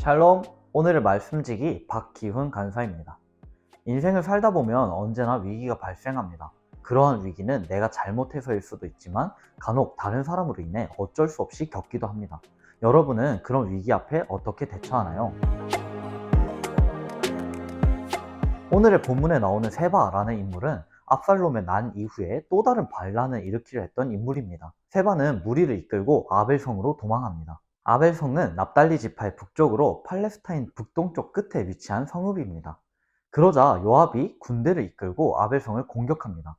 샬롬, 오늘의 말씀지기 박기훈 간사입니다. 인생을 살다 보면 언제나 위기가 발생합니다. 그러한 위기는 내가 잘못해서일 수도 있지만 간혹 다른 사람으로 인해 어쩔 수 없이 겪기도 합니다. 여러분은 그런 위기 앞에 어떻게 대처하나요? 오늘의 본문에 나오는 세바라는 인물은 압살롬의 난 이후에 또 다른 반란을 일으키려 했던 인물입니다. 세바는 무리를 이끌고 아벨성으로 도망합니다. 아벨성은 납달리 지파의 북쪽으로 팔레스타인 북동쪽 끝에 위치한 성읍입니다. 그러자 요압이 군대를 이끌고 아벨성을 공격합니다.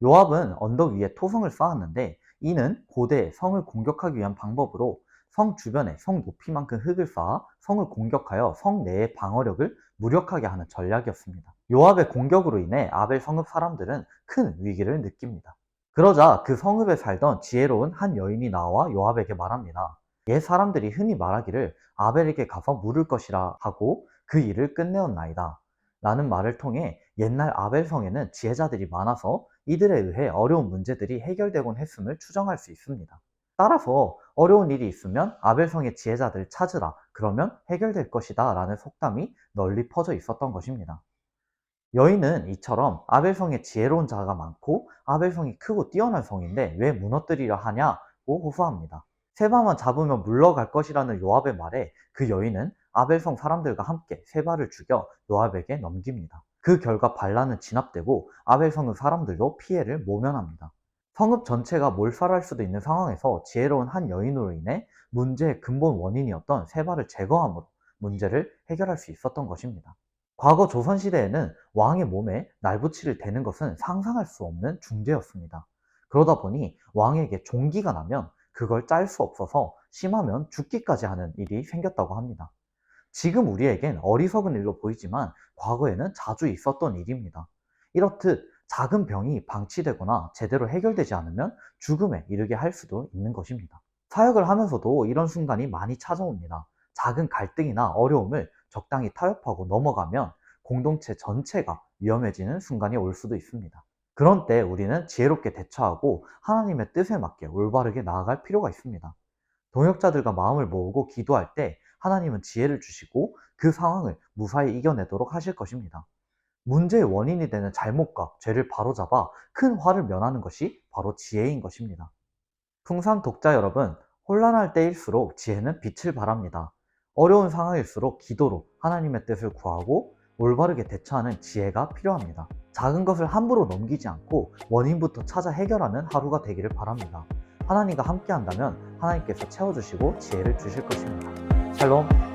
요압은 언덕 위에 토성을 쌓았는데 이는 고대 성을 공격하기 위한 방법으로 성 주변에 성 높이만큼 흙을 쌓아 성을 공격하여 성 내의 방어력을 무력하게 하는 전략이었습니다. 요압의 공격으로 인해 아벨 성읍 사람들은 큰 위기를 느낍니다. 그러자 그 성읍에 살던 지혜로운 한 여인이 나와 요압에게 말합니다. 옛 사람들이 흔히 말하기를 아벨에게 가서 물을 것이라 하고 그 일을 끝내었나이다 라는 말을 통해 옛날 아벨성에는 지혜자들이 많아서 이들에 의해 어려운 문제들이 해결되곤 했음을 추정할 수 있습니다. 따라서 어려운 일이 있으면 아벨성의 지혜자들을 찾으라, 그러면 해결될 것이다 라는 속담이 널리 퍼져 있었던 것입니다. 여인은 이처럼 아벨성에 지혜로운 자가 많고 아벨성이 크고 뛰어난 성인데 왜 무너뜨리려 하냐고 호소합니다. 세바만 잡으면 물러갈 것이라는 요압의 말에 그 여인은 아벨성 사람들과 함께 세바를 죽여 요압에게 넘깁니다. 그 결과 반란은 진압되고 아벨성의 사람들도 피해를 모면합니다. 성읍 전체가 몰살할 수도 있는 상황에서 지혜로운 한 여인으로 인해 문제의 근본 원인이었던 세바를 제거함으로 문제를 해결할 수 있었던 것입니다. 과거 조선시대에는 왕의 몸에 날붙이를 대는 것은 상상할 수 없는 중죄였습니다. 그러다 보니 왕에게 종기가 나면 그걸 짤 수 없어서 심하면 죽기까지 하는 일이 생겼다고 합니다. 지금 우리에겐 어리석은 일로 보이지만 과거에는 자주 있었던 일입니다. 이렇듯 작은 병이 방치되거나 제대로 해결되지 않으면 죽음에 이르게 할 수도 있는 것입니다. 사역을 하면서도 이런 순간이 많이 찾아옵니다. 작은 갈등이나 어려움을 적당히 타협하고 넘어가면 공동체 전체가 위험해지는 순간이 올 수도 있습니다. 그런 때 우리는 지혜롭게 대처하고 하나님의 뜻에 맞게 올바르게 나아갈 필요가 있습니다. 동역자들과 마음을 모으고 기도할 때 하나님은 지혜를 주시고 그 상황을 무사히 이겨내도록 하실 것입니다. 문제의 원인이 되는 잘못과 죄를 바로잡아 큰 화를 면하는 것이 바로 지혜인 것입니다. 풍산 독자 여러분, 혼란할 때일수록 지혜는 빛을 발합니다. 어려운 상황일수록 기도로 하나님의 뜻을 구하고 올바르게 대처하는 지혜가 필요합니다. 작은 것을 함부로 넘기지 않고 원인부터 찾아 해결하는 하루가 되기를 바랍니다. 하나님과 함께 한다면 하나님께서 채워주시고 지혜를 주실 것입니다. 샬롬.